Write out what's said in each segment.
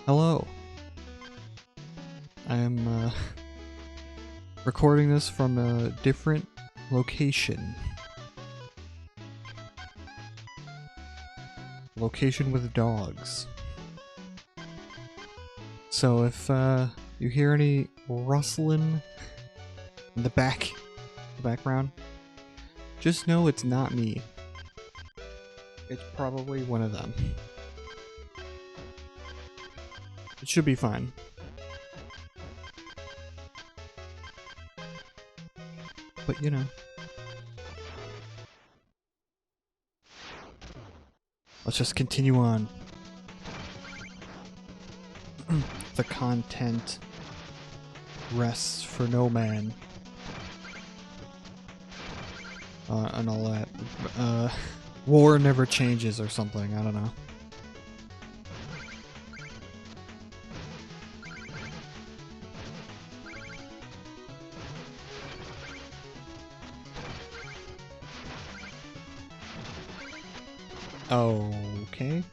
Hello. I am recording this from a different location. Location with dogs. So if you hear any rustling in the background, just know it's not me. It's probably one of them. It should be fine. But you know. Let's just continue on. The content rests for no man. And all that. War never changes or something, I don't know. Okay.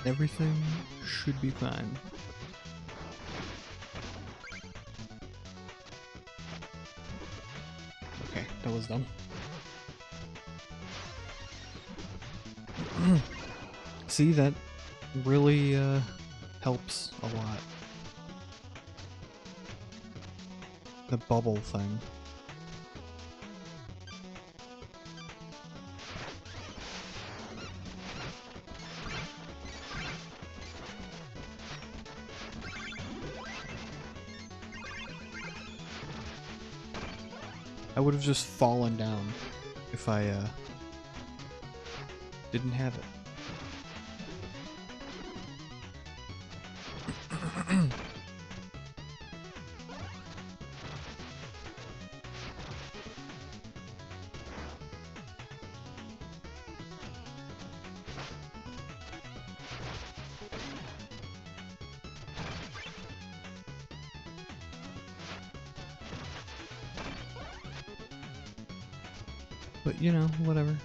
Everything should be fine. Okay, that was dumb. See, that really helps a lot. The bubble thing. I would have just fallen down if I didn't have it. But you know, whatever.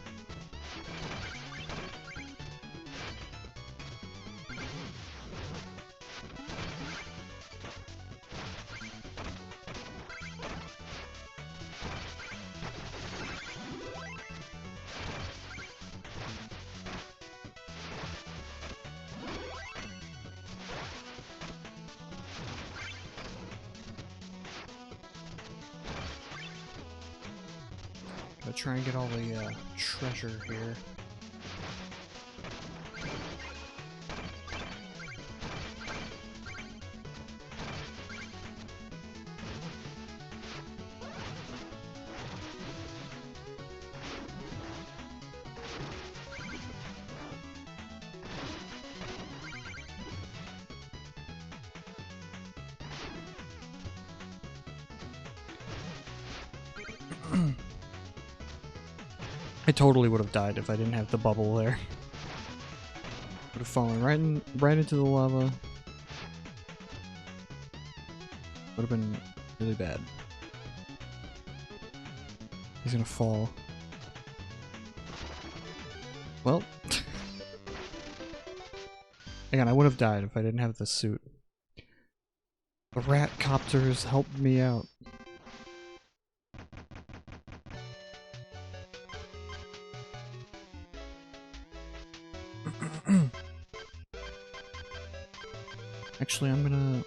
Gotta try and get all the treasure here. I totally would have died if I didn't have the bubble there. Would have fallen right into the lava. Would have been really bad. He's gonna fall. Well, again, I would have died if I didn't have the suit. The rat copters helped me out. Actually, I'm gonna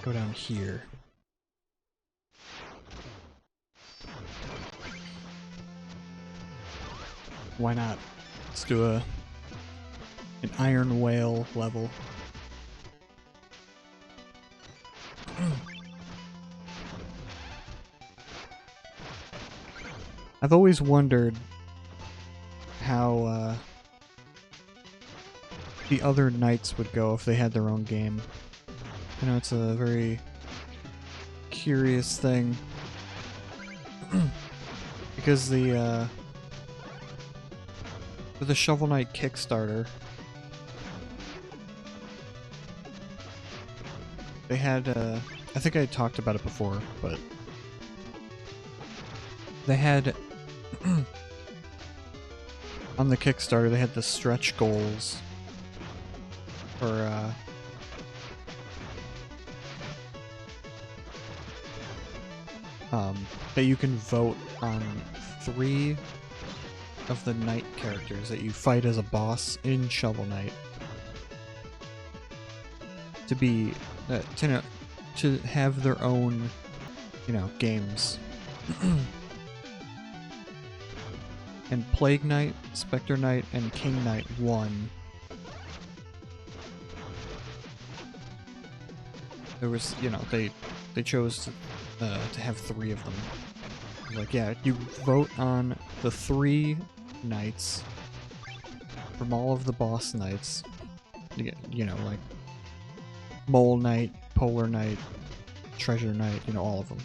go down here. Why not? Let's do an iron whale level. I've always wondered how the other knights would go if they had their own game. I know it's a very curious thing because for the Shovel Knight Kickstarter, they had I think I talked about it before, but they had on the Kickstarter they had the stretch goals for that you can vote on 3 of the knight characters that you fight as a boss in Shovel Knight to be to have their own, games. And Plague Knight, Spectre Knight, and King Knight won. There was, they chose to have 3 of them. Like, yeah, you vote on the 3 knights from all of the boss knights. Like Mole Knight, Polar Knight, Treasure Knight, all of them.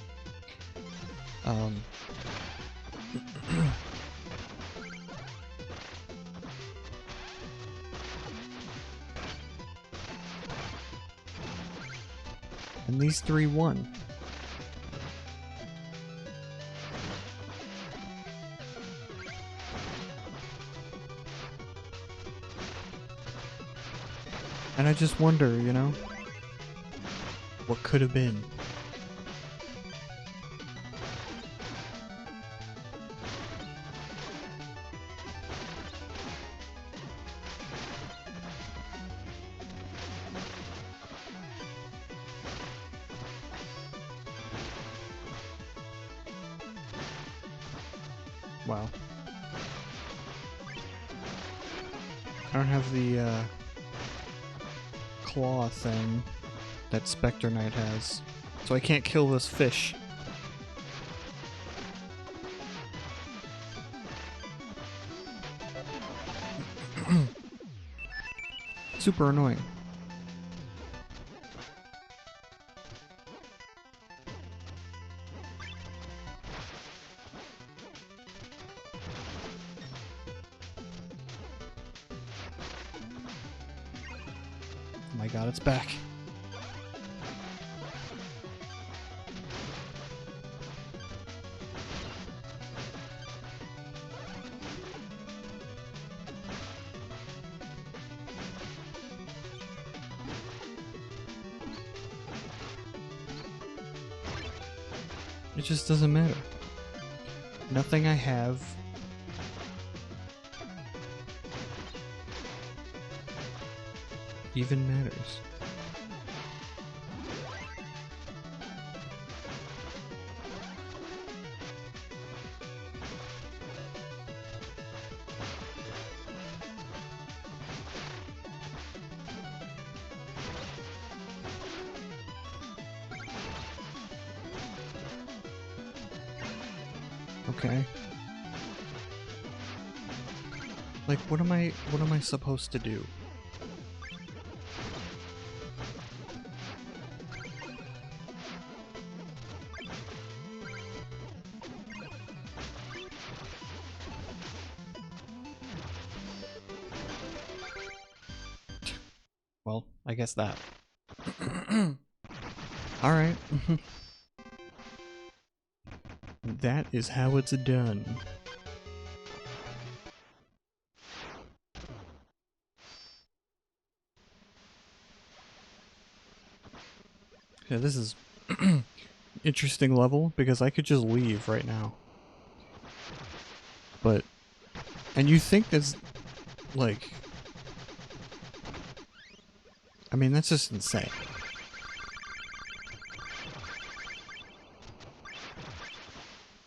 And these 3 won. And I just wonder, what could have been. Wow. I don't have the claw thing that Spectre Knight has, so I can't kill this fish. Super annoying. Oh my god, it's back. It just doesn't matter. Nothing I have even matters. Okay. Like, what am I supposed to do? Well, I guess that. Alright. That is how it's done. Yeah, this is interesting level because I could just leave right now. But, and you think that's like, I mean, that's just insane.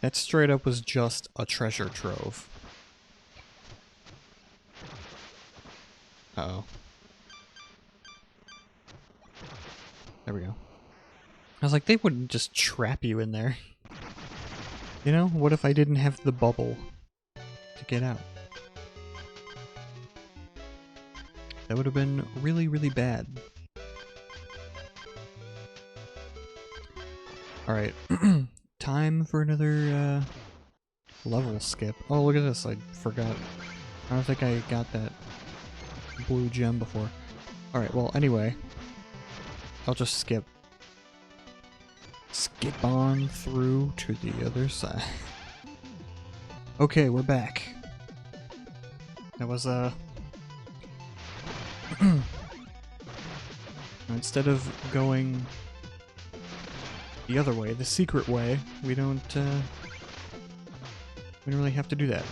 That straight up was just a treasure trove. Uh-oh. There we go. I was like, they wouldn't just trap you in there. You know, what if I didn't have the bubble to get out? That would have been really, really bad. Alright. Time for another level skip. Oh, look at this. I forgot. I don't think I got that blue gem before. Alright, well, anyway. I'll just skip. Skip on through to the other side. Okay, we're back. That was, instead of going the other way, the secret way, we don't really have to do that.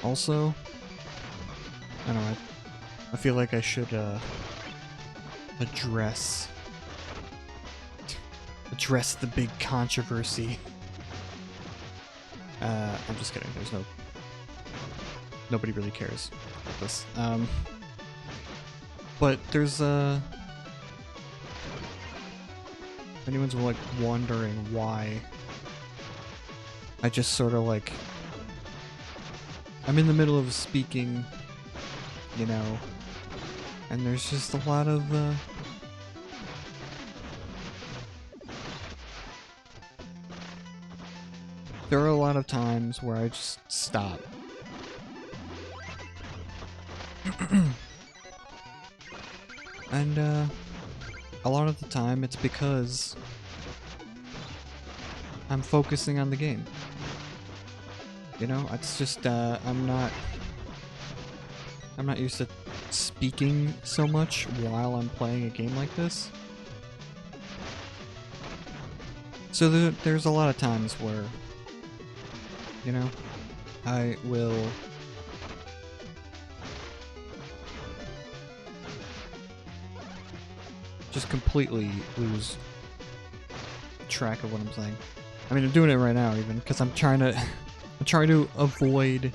Also, I don't know, I feel like I should address the big controversy. I'm just kidding. There's nobody really cares about this. But there's if anyone's like wondering why I just sort of like I'm in the middle of speaking, you know, and there's just a lot of there are a lot of times where I just stop. And a lot of the time it's because I'm focusing on the game. You know, it's just I'm not used to speaking so much while I'm playing a game like this. So there's a lot of times where, you know, I will just completely lose track of what I'm saying. I mean, I'm doing it right now even, because I'm trying to avoid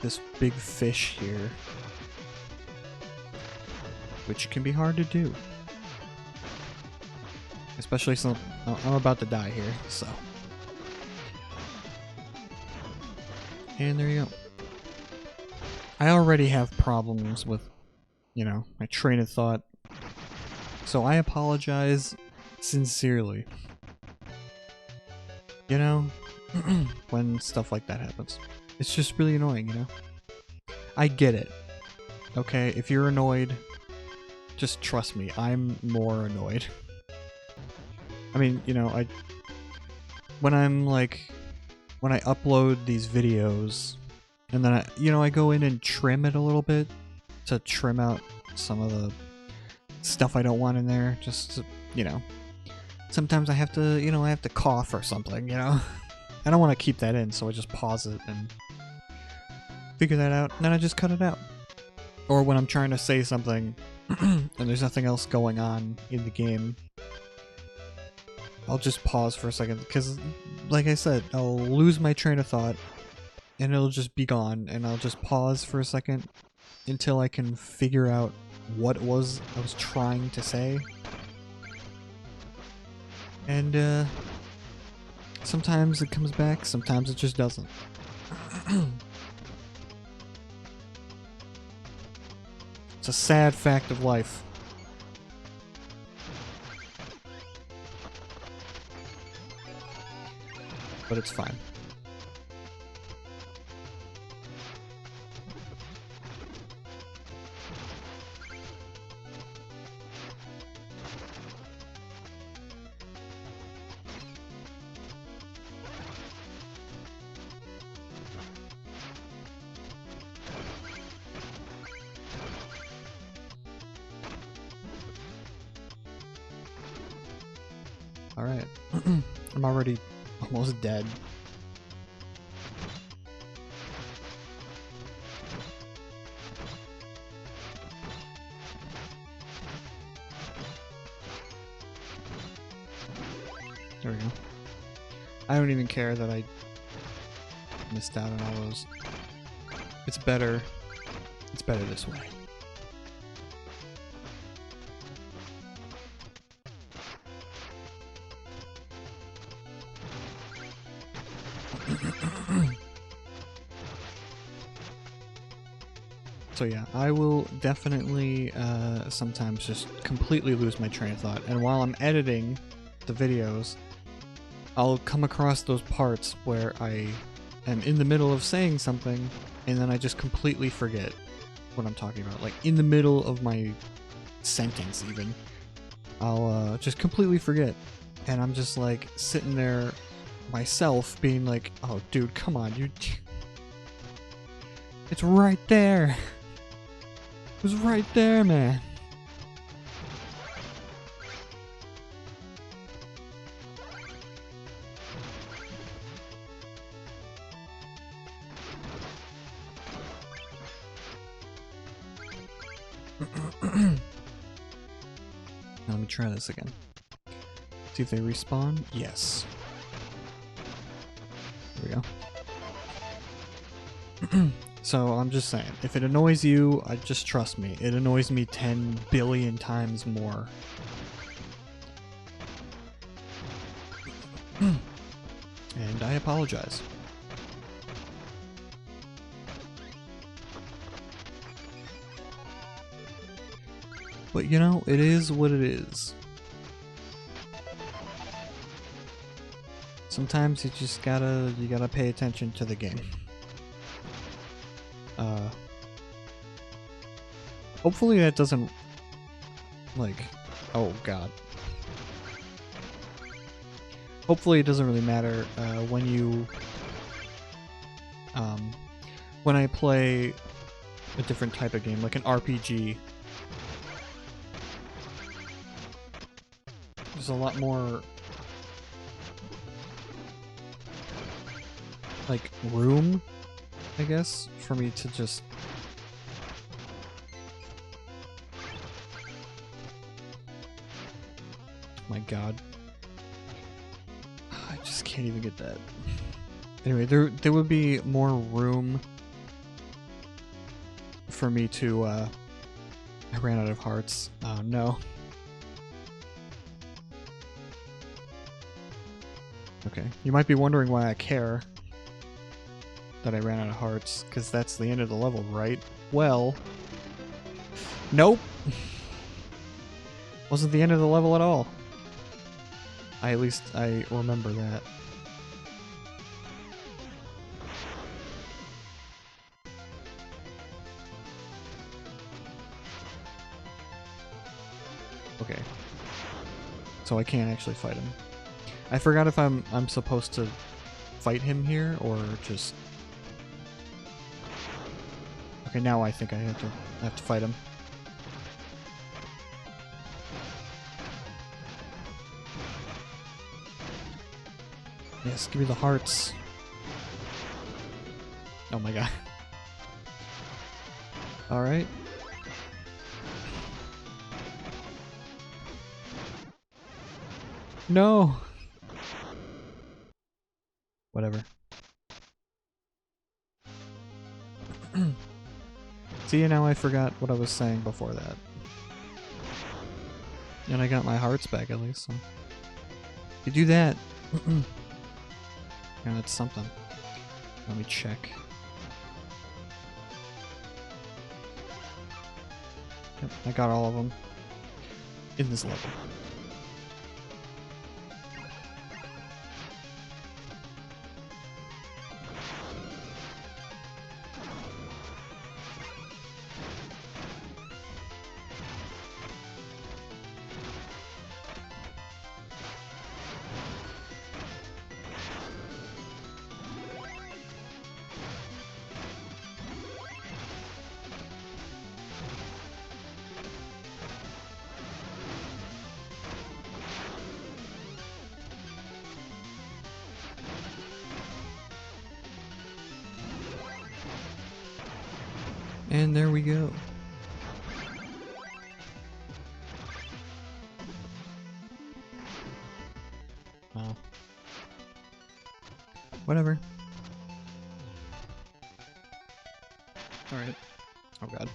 this big fish here, which can be hard to do. Especially since I'm about to die here, so. And there you go. I already have problems with, you know, my train of thought, so I apologize sincerely. You know, when stuff like that happens. It's just really annoying, you know? I get it. Okay, if you're annoyed, just trust me, I'm more annoyed. I mean, you know, when I upload these videos, and then I go in and trim it a little bit to trim out some of the stuff I don't want in there, just to, you know. Sometimes I have to, you know, I have to cough or something, you know? I don't want to keep that in, so I just pause it and figure that out, and then I just cut it out. Or when I'm trying to say something and there's nothing else going on in the game, I'll just pause for a second, because, like I said, I'll lose my train of thought, and it'll just be gone, and I'll just pause for a second until I can figure out what it was I was trying to say. And, sometimes it comes back, sometimes it just doesn't. It's a sad fact of life. But it's fine. Alright. I'm already almost dead. There we go. I don't even care that I missed out on all those. It's better It's better this way. So yeah, I will definitely sometimes just completely lose my train of thought, and while I'm editing the videos, I'll come across those parts where I am in the middle of saying something, and then I just completely forget what I'm talking about. Like, in the middle of my sentence even, I'll just completely forget, and I'm just like sitting there myself being like, oh dude, come on, it's right there. It was right there, man. Now let me try this again. See if they respawn. Yes. There we go. So I'm just saying, if it annoys you, just trust me. It annoys me 10 billion times more. And I apologize. But you know, it is what it is. Sometimes you just gotta pay attention to the game. Hopefully that doesn't, like, oh god. Hopefully it doesn't really matter when you, when I play a different type of game, like an RPG. There's a lot more, like, room, I guess, for me to just... My god. I just can't even get that. Anyway, there would be more room for me to, I ran out of hearts. Oh no. Okay, you might be wondering why I care that I ran out of hearts, because that's the end of the level, right? Well, nope. Wasn't the end of the level at all. At least I remember that. Okay. So I can't actually fight him. I forgot if I'm supposed to fight him here or just... Okay, now I think I have to fight him. Yes, give me the hearts. Oh my god. Alright. No! Whatever. See, now I forgot what I was saying before that. And I got my hearts back at least, so... You do that! Yeah, that's something. Let me check. Yep, I got all of them in this level. And there we go. Wow. Whatever. Alright. Oh god.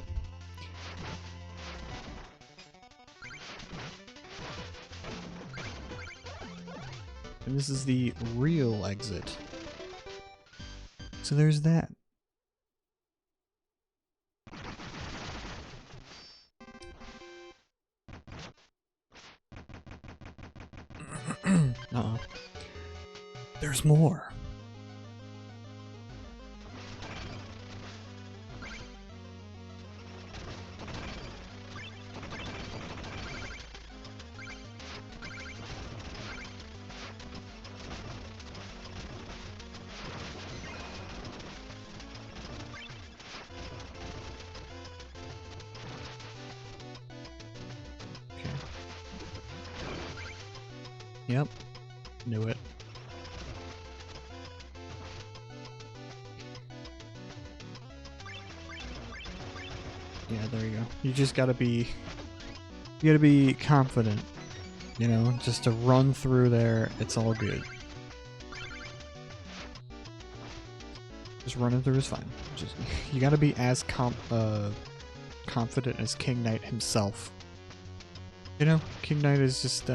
And this is the real exit. So there's that. Uh-oh. There's more. Yep. Knew it. Yeah, there you go. You just gotta be... You gotta be confident. You know, just to run through there, it's all good. Just running through is fine. Just you gotta be as confident as King Knight himself. You know, King Knight is just,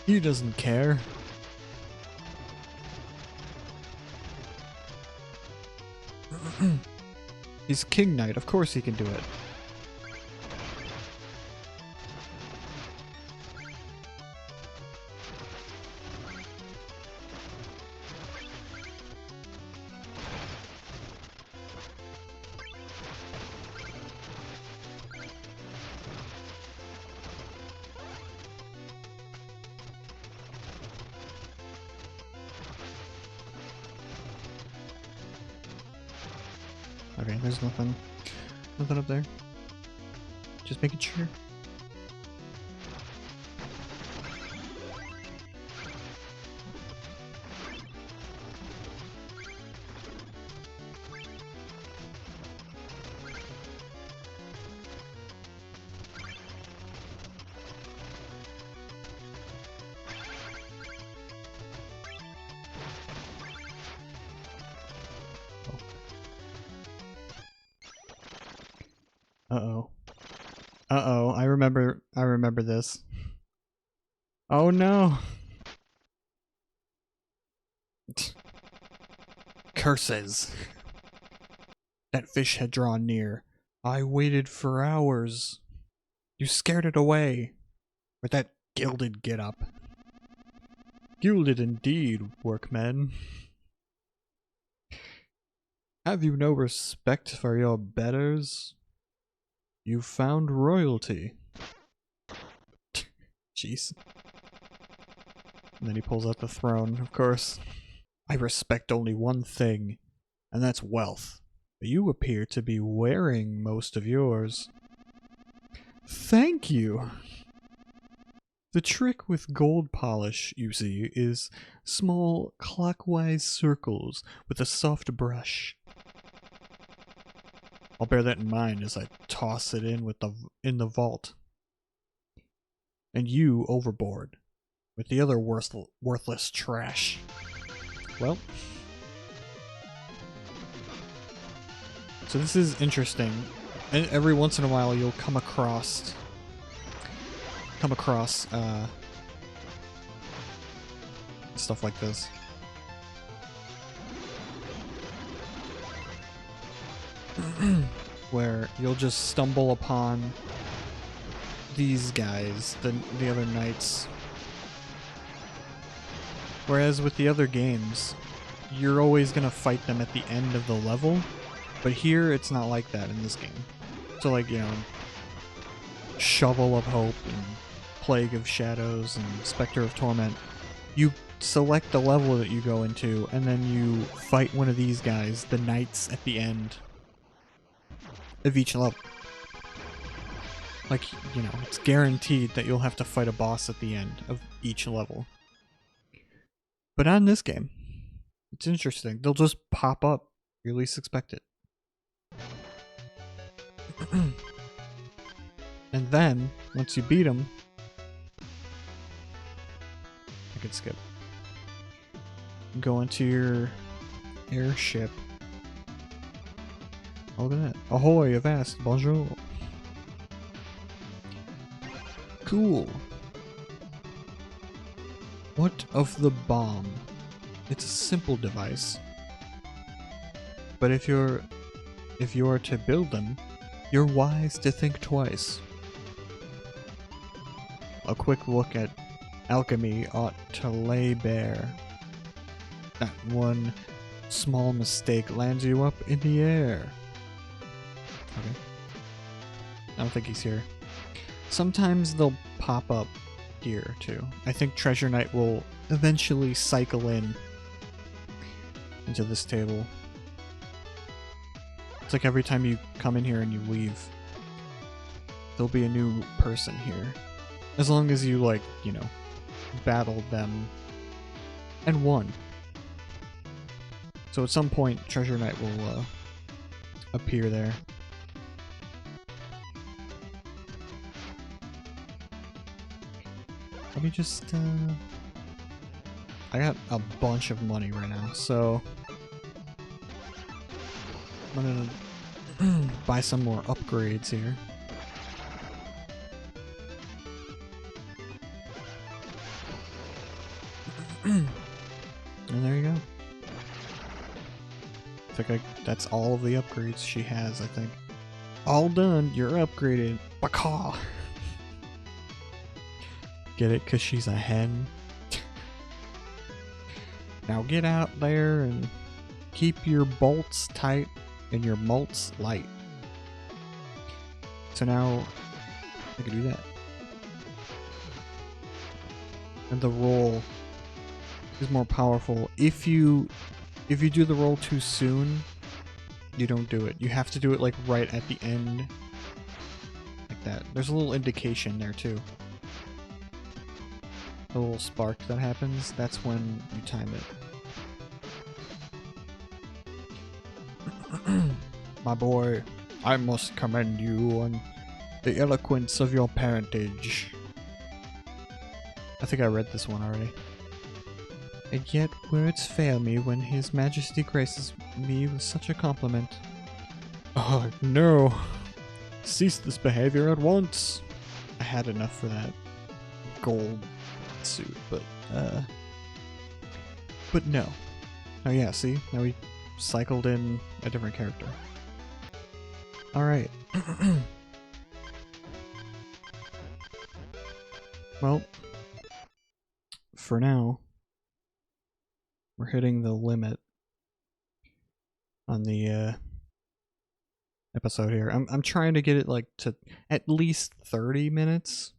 he doesn't care. He's King Knight, of course he can do it. Okay, there's nothing up there. Just making sure. Uh-oh. Uh-oh, I remember this. Oh no! Curses! That fish had drawn near. I waited for hours. You scared it away with that gilded get-up. Gilded indeed, workmen. Have you no respect for your betters? You found royalty. Jeez. And then he pulls out the throne, of course. I respect only one thing, and that's wealth. But you appear to be wearing most of yours. Thank you! The trick with gold polish, you see, is small clockwise circles with a soft brush. I'll bear that in mind as I toss it in the vault. And you overboard with the other worthless trash. Well, so this is interesting. And every once in a while you'll come across stuff like this. Where you'll just stumble upon these guys, the other knights. Whereas with the other games, you're always gonna fight them at the end of the level, but here it's not like that in this game. So like, you know, Shovel of Hope and Plague of Shadows and Spectre of Torment, you select the level that you go into, and then you fight one of these guys, the knights, at the end of each level. Like, you know, it's guaranteed that you'll have to fight a boss at the end of each level. But not in this game. It's interesting. They'll just pop up. You least expect it. And then, once you beat them... I could skip. Go into your airship. Oh, look at that. Ahoy, avast, bonjour. Cool. What of the bomb? It's a simple device. But if you're to build them, you're wise to think twice. A quick look at alchemy ought to lay bare that one small mistake lands you up in the air. Okay. I don't think he's here. Sometimes they'll pop up here too. I think Treasure Knight will eventually cycle into this table. It's like every time you come in here and you leave, there'll be a new person here. As long as you, like, you know, battled them and won. So at some point, Treasure Knight will appear there. Let me just, I got a bunch of money right now, so I'm gonna buy some more upgrades here. And there you go. I think that's all of the upgrades she has, I think. All done, you're upgraded. Baka! Get it? 'Cause she's a hen? Now get out there and keep your bolts tight and your malts light. So now I can do that. And the roll is more powerful. If you do the roll too soon, you don't do it. You have to do it like right at the end. Like that. There's a little indication there too. A little spark that happens, that's when you time it. My boy, I must commend you on the eloquence of your parentage. I think I read this one already. And yet words fail me when His Majesty graces me with such a compliment. Oh no! Cease this behavior at once! I had enough for that gold suit, but no. Oh yeah, see? Now we cycled in a different character. Alright. Well, for now, we're hitting the limit on the episode here. I'm trying to get it like to at least 30 minutes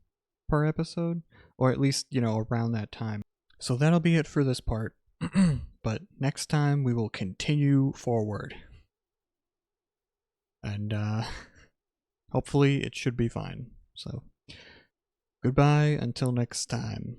per episode, or at least, you know, around that time. So that'll be it for this part. But next time we will continue forward. And hopefully it should be fine. So goodbye until next time.